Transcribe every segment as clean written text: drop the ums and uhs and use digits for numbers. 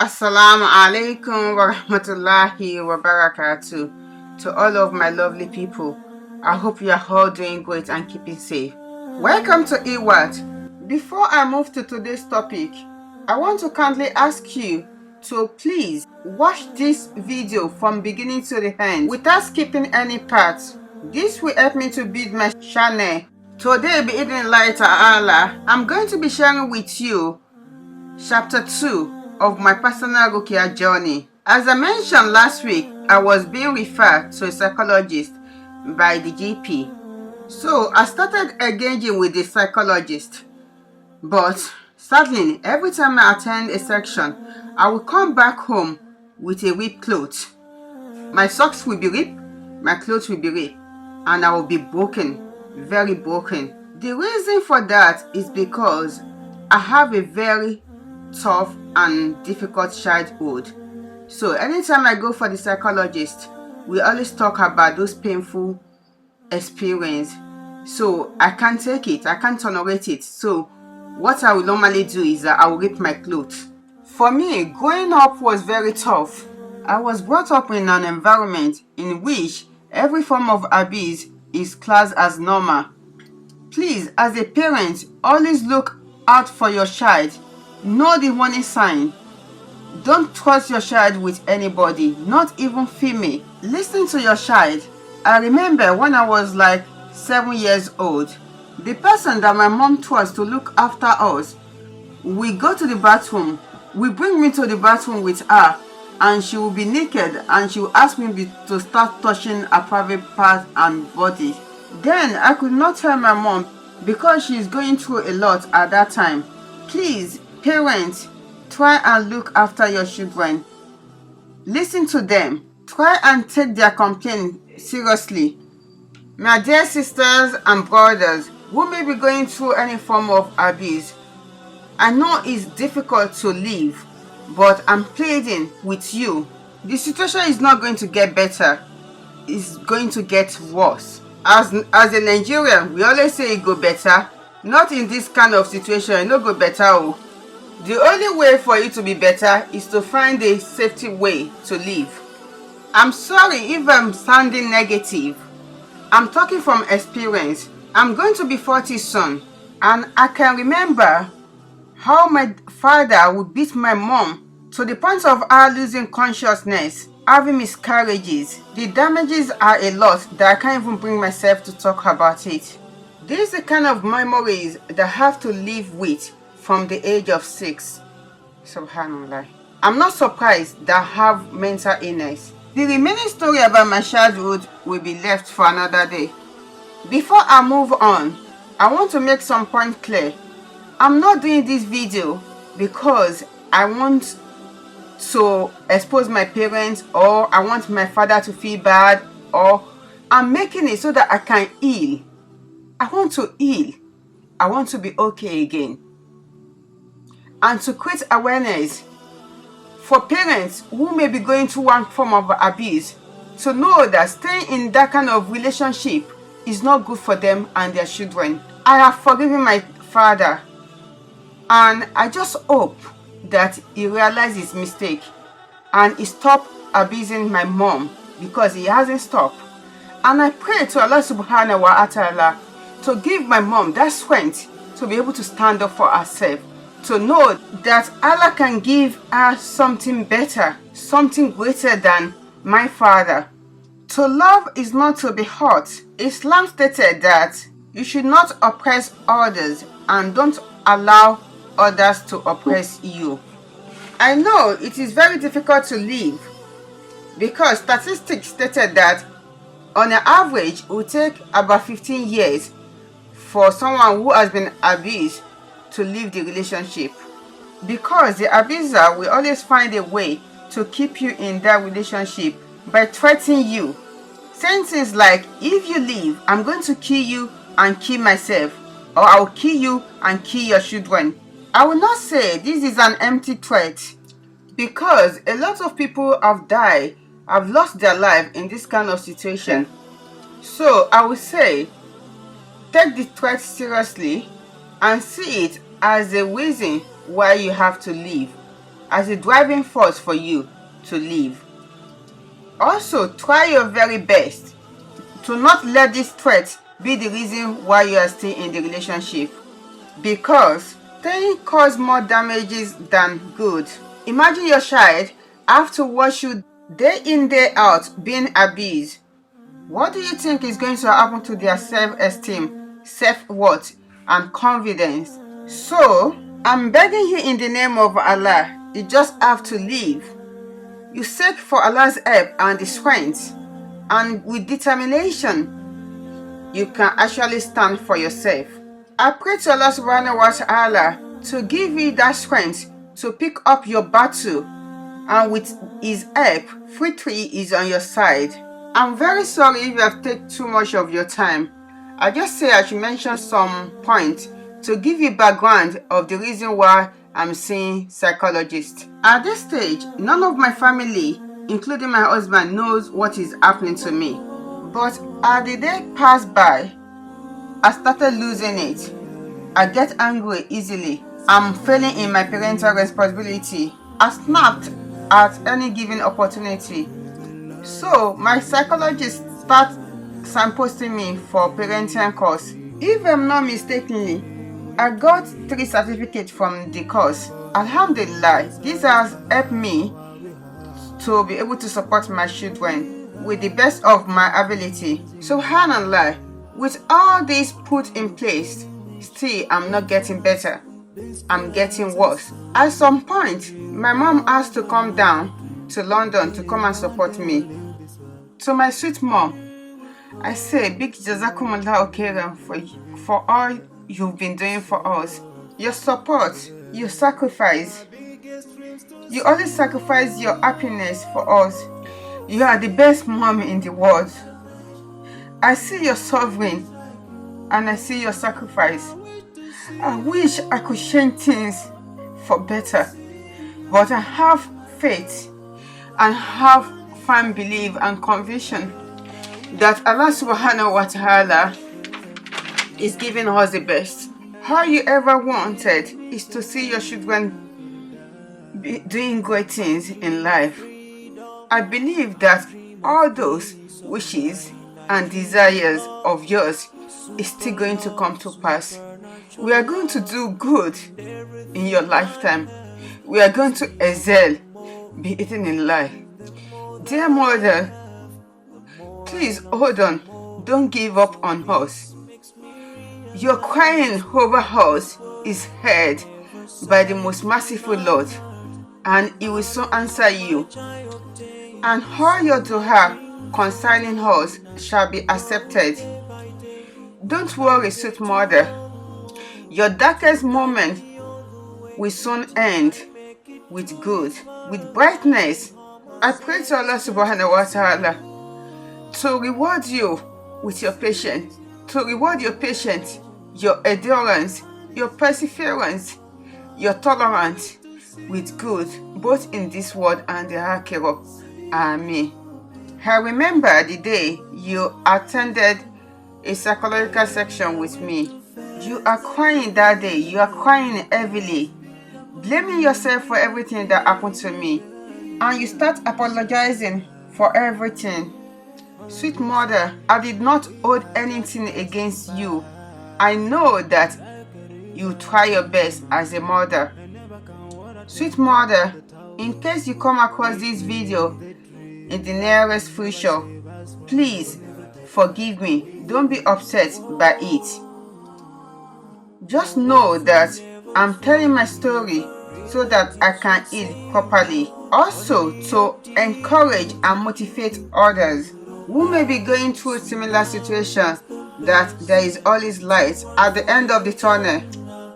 Assalamu alaikum wa rahmatullahi wa barakatuh to all of my lovely people. I hope you are all doing great and keeping safe. Welcome to IWHAT. Before I move to today's topic, I want to kindly ask you to please watch this video from beginning to the end without skipping any parts. This will help me to build my channel. Today, bi-idhnillahi ta'ala, I'm going to be sharing with you Chapter 2 of my personal Ruqyah journey. As I mentioned last week, I was being referred to a psychologist by the GP. So I started engaging with the psychologist. But sadly, every time I attend a section, I will come back home with a ripped cloth. My socks will be ripped, my clothes will be ripped, and I will be broken, very broken. The reason for that is because I have a very tough and difficult childhood. So anytime I go for the psychologist, we always talk about those painful experiences. So I can't take it, I can't tolerate it. So what I will normally do is that I will rip my clothes. For me, growing up was very tough. I was brought up in an environment in which every form of abuse is classed as normal. Please, as a parent, always look out for your child. Know the warning sign. Don't trust your child with anybody, not even female. Listen to your child. I remember when I was like 7 years old, the person that my mom trusts to look after us, we go to the bathroom, we bring me to the bathroom with her, and she will be naked and she will ask me to start touching her private part and body. Then I could not tell my mom because she's going through a lot at that time. Please, parents, try and look after your children. Listen to them. Try and take their complaint seriously. My dear sisters and brothers who may be going through any form of abuse, I know it's difficult to live, but I'm pleading with you. The situation is not going to get better. It's going to get worse. As a Nigerian, we always say it go better. Not in this kind of situation, it no go better. Oh. The only way for you to be better is to find a safety way to live. I'm sorry if I'm sounding negative. I'm talking from experience. I'm going to be 40 soon, and I can remember how my father would beat my mom to the point of her losing consciousness, having miscarriages. The damages are a lot that I can't even bring myself to talk about it. These are the kind of memories that I have to live with from the age of 6. Subhanallah. I'm not surprised that I have mental illness. The remaining story about my childhood will be left for another day. Before I move on, I want to make some point clear. I'm not doing this video because I want to expose my parents or I want my father to feel bad, or I'm making it so that I can heal. I want to heal. I want to be okay again. And to create awareness for parents who may be going through one form of abuse, to know that staying in that kind of relationship is not good for them and their children. I have forgiven my father, and I just hope that he realizes his mistake and he stopped abusing my mom, because he hasn't stopped. And I pray to Allaah Suhannahu Wata Ala to give my mom that strength to be able to stand up for herself, to know that Allah can give her something better, something greater than my father. To love is not to be hurt. Islam stated that you should not oppress others and don't allow others to oppress you. I know it is very difficult to live because statistics stated that on an average it will take about 15 years for someone who has been abused to leave the relationship, because the abuser will always find a way to keep you in that relationship by threatening you, saying things like, if you leave, I'm going to kill you and kill myself, or I will kill you and kill your children. I will not say this is an empty threat, because a lot of people have died, have lost their life in this kind of situation. So I will say, take the threat seriously and see it as a reason why you have to leave. as a driving force for you to live. Also, try your very best to not let this threat be the reason why you are still in the relationship, because staying causes more damages than good. Imagine your child have to watch you day in day out being abused. What do you think is going to happen to their self-esteem, self-worth, and confidence? So, I'm begging you in the name of Allah, you just have to leave. You seek for Allah's help and the strength, and with determination, you can actually stand for yourself. I pray to Allaah Suhannahu Wata Ala to give you that strength to pick up your battle, and with His help, victory is on your side. I'm very sorry if you have taken too much of your time. I just say I should mention some points to give you background of the reason why I'm seeing psychologists. At this stage, none of my family, including my husband, knows what is happening to me. But as the day passed by, I started losing it. I get angry easily. I'm failing in my parental responsibility. I snapped at any given opportunity. So my psychologist starts signposting me for parenting course. If I'm not mistakenly, I got 3 certificates from the course. Alhamdulillah, this has helped me to be able to support my children with the best of my ability. Subhanallah, with all this put in place, still I'm not getting better. I'm getting worse. At some point, my mom asked to come down to London to come and support me. To my sweet mom, I say big jazakumullah khairan for all you've been doing for us. Your support, your sacrifice. You always sacrifice your happiness for us. You are the best mom in the world. I see your suffering and I see your sacrifice. I wish I could change things for better, but I have faith and have firm belief and conviction that Allaah Suhannahu Wata Ala is giving us the best. All you ever wanted is to see your children doing great things in life. I believe that all those wishes and desires of yours is still going to come to pass. We are going to do good in your lifetime. We are going to excel, be eaten in life. Dear mother, please hold on. Don't give up on us. Your crying over us is heard by the most merciful Lord, and He will soon answer you. And all your dua concerning us shall be accepted. Don't worry, sweet mother. Your darkest moment will soon end with good, with brightness. I pray to Allah Subhanahu wa Ta'ala to reward you with your patience, to reward your patience, your endurance, your perseverance, your tolerance with good, both in this world and the Akhirah. Ameen. I remember the day you attended a psychological section with me. You are crying that day. You are crying heavily, blaming yourself for everything that happened to me. And you start apologizing for everything. Sweet mother, I did not hold anything against you. I know that you try your best as a mother. Sweet mother, in case you come across this video in the nearest future, please forgive me. Don't be upset by it. Just know that I'm telling my story so that I can heal properly. Also, to encourage and motivate others who may be going through a similar situation, that there is always light at the end of the tunnel.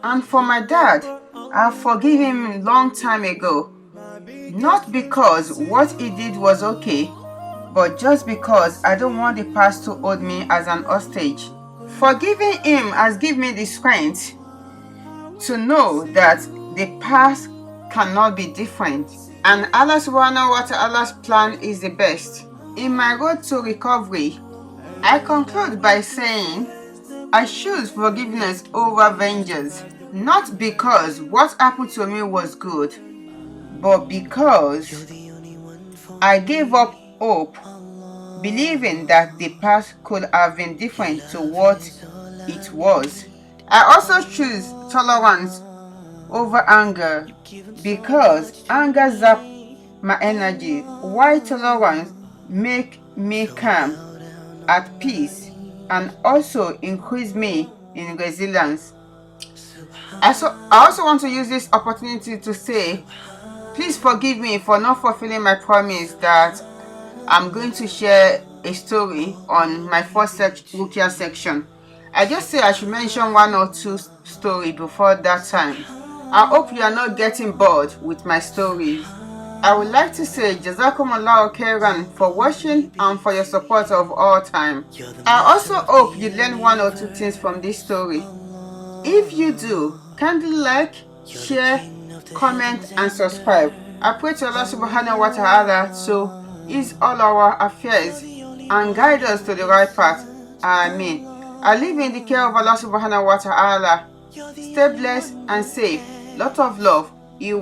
And for my dad, I forgive him a long time ago. Not because what he did was okay, but just because I don't want the past to hold me as an hostage. Forgiving him has given me the strength to know that the past cannot be different, and Allah Suhannahu Wata Ala's plan is the best. In my road to recovery, I conclude by saying I choose forgiveness over vengeance, not because what happened to me was good, but because I gave up hope, believing that the past could have been different to what it was. I also choose tolerance over anger because anger zaps my energy, while tolerance make me calm, at peace, and also increase me in resilience. I also want to use this opportunity to say, please forgive me for not fulfilling my promise that I'm going to share a story on my first Ruqyah section. I just say I should mention one or two stories before that time. I hope you are not getting bored with my stories. I would like to say Jazakumullahu khairan for watching and for your support of all time. I also hope you learn one or two things from this story. If you do, kindly like, share, comment and subscribe. I pray to Allah Suhannahu Wata Ala to ease all our affairs and guide us to the right path. Ameen. I live in the care of Allah Subhanahu Wa Ta'ala. Stay blessed and safe. Lot of love. IWHAT.